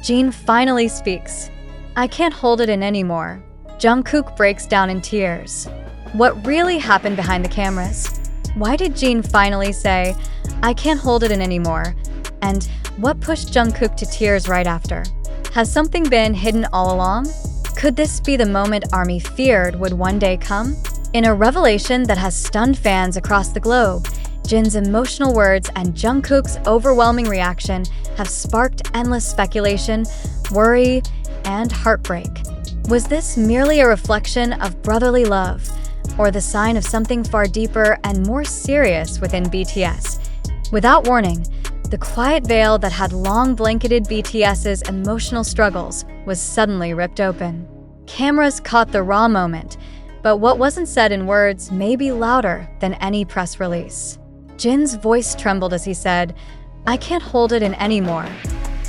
Jin finally speaks. "I can't hold it in anymore." Jungkook breaks down in tears. What really happened behind the cameras? Why did Jin finally say, "I can't hold it in anymore"? And what pushed Jungkook to tears right after? Has something been hidden all along? Could this be the moment ARMY feared would one day come? In a revelation that has stunned fans across the globe, Jin's emotional words and Jungkook's overwhelming reaction have sparked endless speculation, worry, and heartbreak. Was this merely a reflection of brotherly love, or the sign of something far deeper and more serious within BTS? Without warning, the quiet veil that had long blanketed BTS's emotional struggles was suddenly ripped open. Cameras caught the raw moment, but what wasn't said in words may be louder than any press release. Jin's voice trembled as he said, "I can't hold it in anymore,"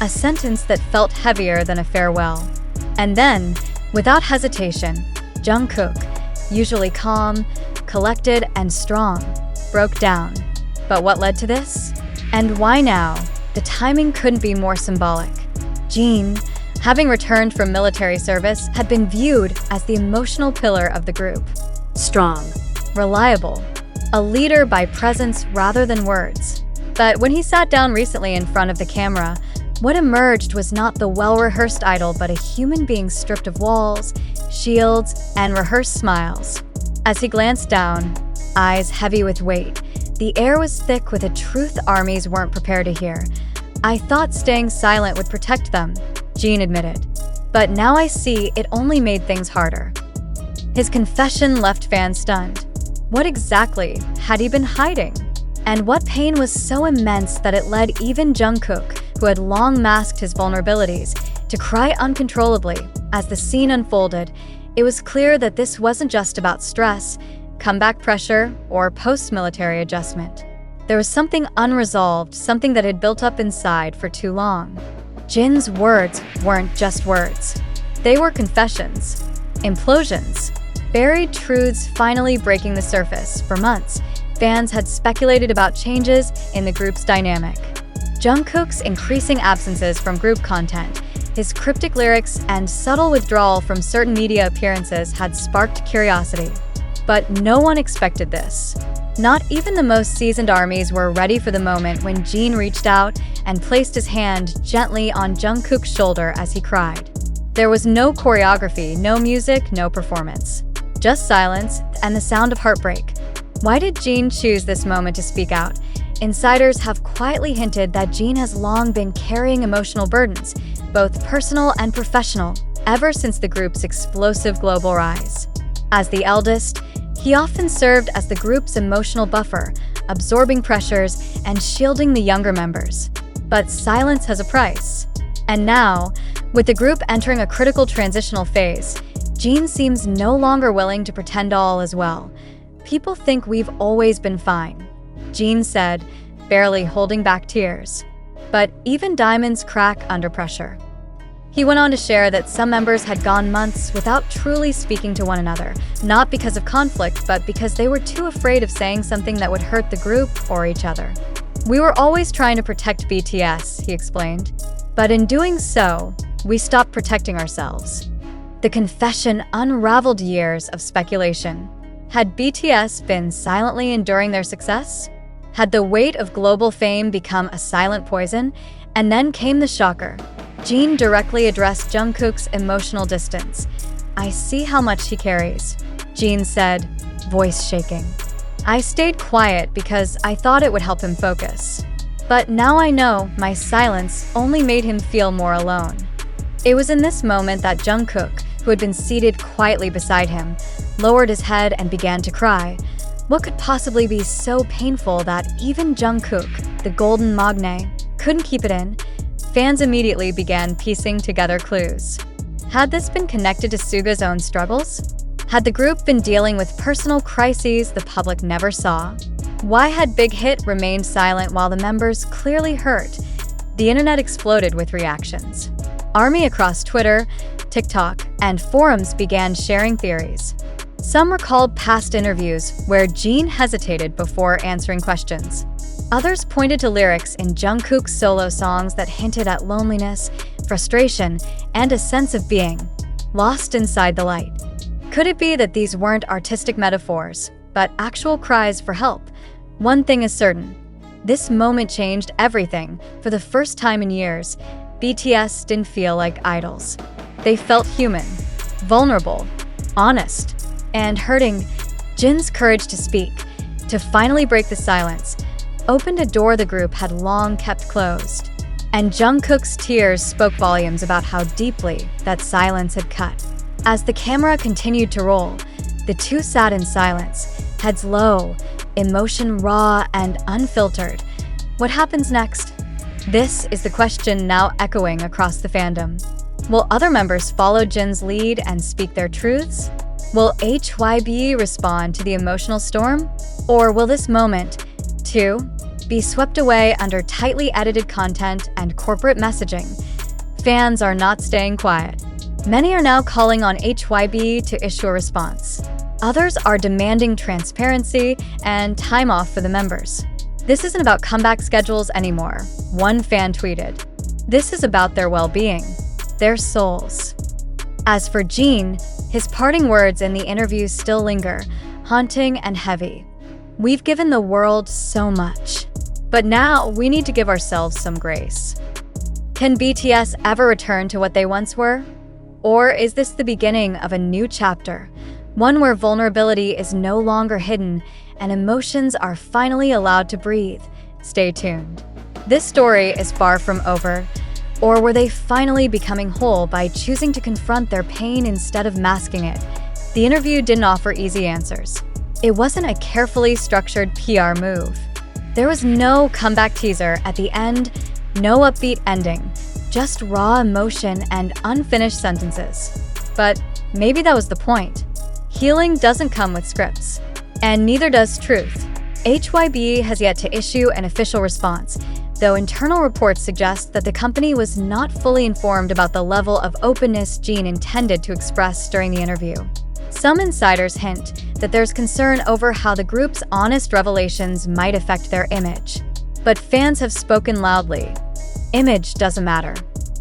a sentence that felt heavier than a farewell. And then, without hesitation, Jungkook, usually calm, collected, and strong, broke down. But what led to this? And why now? The timing couldn't be more symbolic. Jin, having returned from military service, had been viewed as the emotional pillar of the group. Strong, reliable, a leader by presence rather than words. But when he sat down recently in front of the camera, what emerged was not the well-rehearsed idol, but a human being stripped of walls, shields, and rehearsed smiles. As he glanced down, eyes heavy with weight, the air was thick with a truth armies weren't prepared to hear. "I thought staying silent would protect them," Jin admitted. "But now I see it only made things harder." His confession left fans stunned. What exactly had he been hiding? And what pain was so immense that it led even Jungkook, who had long masked his vulnerabilities, to cry uncontrollably? As the scene unfolded, it was clear that this wasn't just about stress, comeback pressure, or post-military adjustment. There was something unresolved, something that had built up inside for too long. Jin's words weren't just words. They were confessions, implosions, buried truths finally breaking the surface. For months, fans had speculated about changes in the group's dynamic. Jungkook's increasing absences from group content, his cryptic lyrics, and subtle withdrawal from certain media appearances had sparked curiosity. But no one expected this. Not even the most seasoned armies were ready for the moment when Jin reached out and placed his hand gently on Jungkook's shoulder as he cried. There was no choreography, no music, no performance. Just silence and the sound of heartbreak. Why did Jin choose this moment to speak out? Insiders have quietly hinted that Jin has long been carrying emotional burdens, both personal and professional, ever since the group's explosive global rise. As the eldest, he often served as the group's emotional buffer, absorbing pressures and shielding the younger members. But silence has a price. And now, with the group entering a critical transitional phase, Jin seems no longer willing to pretend all is well. "People think we've always been fine," Jin said, barely holding back tears. But even diamonds crack under pressure. He went on to share that some members had gone months without truly speaking to one another, not because of conflict, but because they were too afraid of saying something that would hurt the group or each other. "We were always trying to protect BTS," he explained. "But in doing so, we stopped protecting ourselves." The confession unraveled years of speculation. Had BTS been silently enduring their success? Had the weight of global fame become a silent poison? And then came the shocker. Jin directly addressed Jungkook's emotional distance. "I see how much he carries," Jin said, voice shaking. "I stayed quiet because I thought it would help him focus. But now I know my silence only made him feel more alone." It was in this moment that Jungkook, who had been seated quietly beside him, lowered his head and began to cry. What could possibly be so painful that even Jungkook, the golden magne, couldn't keep it in? Fans immediately began piecing together clues. Had this been connected to Suga's own struggles? Had the group been dealing with personal crises the public never saw? Why had Big Hit remained silent while the members clearly hurt? The internet exploded with reactions. ARMY across Twitter, TikTok, and forums began sharing theories. Some recalled past interviews where Jin hesitated before answering questions. Others pointed to lyrics in Jungkook's solo songs that hinted at loneliness, frustration, and a sense of being lost inside the light. Could it be that these weren't artistic metaphors, but actual cries for help? One thing is certain. This moment changed everything. For the first time in years, BTS didn't feel like idols. They felt human, vulnerable, honest, and hurting. Jin's courage to speak, to finally break the silence, opened a door the group had long kept closed. And Jungkook's tears spoke volumes about how deeply that silence had cut. As the camera continued to roll, the two sat in silence, heads low, emotion raw and unfiltered. What happens next? This is the question now echoing across the fandom. Will other members follow Jin's lead and speak their truths? Will HYB respond to the emotional storm? Or will this moment, too, be swept away under tightly edited content and corporate messaging? Fans are not staying quiet. Many are now calling on HYB to issue a response. Others are demanding transparency and time off for the members. This isn't about comeback schedules anymore, one fan tweeted. This is about their well-being, their souls. As for Jin, his parting words in the interview still linger, haunting and heavy. We've given the world so much, but now we need to give ourselves some grace. Can BTS ever return to what they once were? Or is this the beginning of a new chapter, one where vulnerability is no longer hidden and emotions are finally allowed to breathe? Stay tuned. This story is far from over. Or were they finally becoming whole by choosing to confront their pain instead of masking it? The interview didn't offer easy answers. It wasn't a carefully structured PR move. There was no comeback teaser at the end, no upbeat ending, just raw emotion and unfinished sentences. But maybe that was the point. Healing doesn't come with scripts, and neither does truth. HYB has yet to issue an official response, though internal reports suggest that the company was not fully informed about the level of openness Jin intended to express during the interview. Some insiders hint that there's concern over how the group's honest revelations might affect their image. But fans have spoken loudly. Image doesn't matter.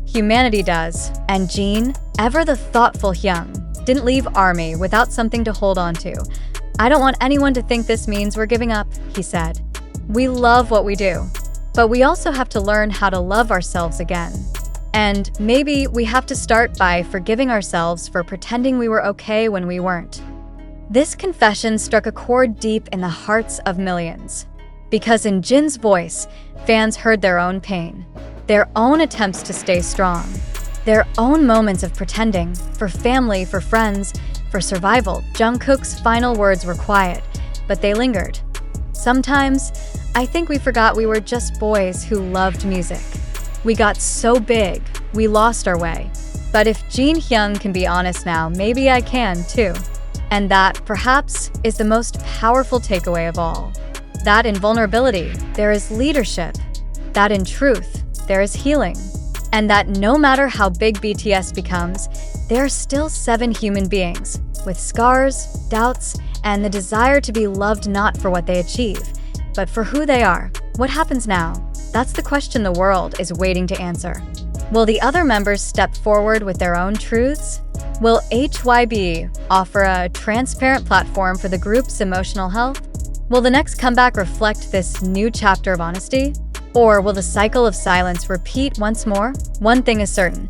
Humanity does, and Jin, ever the thoughtful Hyung, didn't leave ARMY without something to hold on to. I don't want anyone to think this means we're giving up, he said. We love what we do, but we also have to learn how to love ourselves again. And maybe we have to start by forgiving ourselves for pretending we were okay when we weren't. This confession struck a chord deep in the hearts of millions. Because in Jin's voice, fans heard their own pain, their own attempts to stay strong, their own moments of pretending, for family, for friends, for survival. Jungkook's final words were quiet, but they lingered. Sometimes, I think we forgot we were just boys who loved music. We got so big, we lost our way. But if Jin Hyung can be honest now, maybe I can too. And that, perhaps, is the most powerful takeaway of all. That in vulnerability, there is leadership. That in truth, there is healing. And that no matter how big BTS becomes, there are still 7 human beings, with scars, doubts, and the desire to be loved not for what they achieve, but for who they are. What happens now? That's the question the world is waiting to answer. Will the other members step forward with their own truths? Will HYB offer a transparent platform for the group's emotional health? Will the next comeback reflect this new chapter of honesty? Or will the cycle of silence repeat once more? One thing is certain.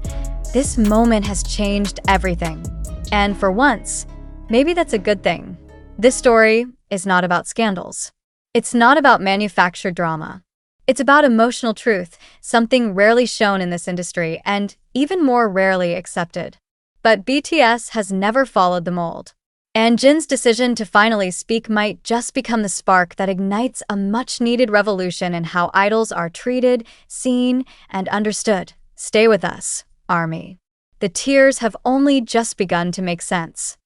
This moment has changed everything. And for once, maybe that's a good thing. This story is not about scandals. It's not about manufactured drama. It's about emotional truth, something rarely shown in this industry and even more rarely accepted. But BTS has never followed the mold. And Jin's decision to finally speak might just become the spark that ignites a much-needed revolution in how idols are treated, seen, and understood. Stay with us, ARMY. The tears have only just begun to make sense.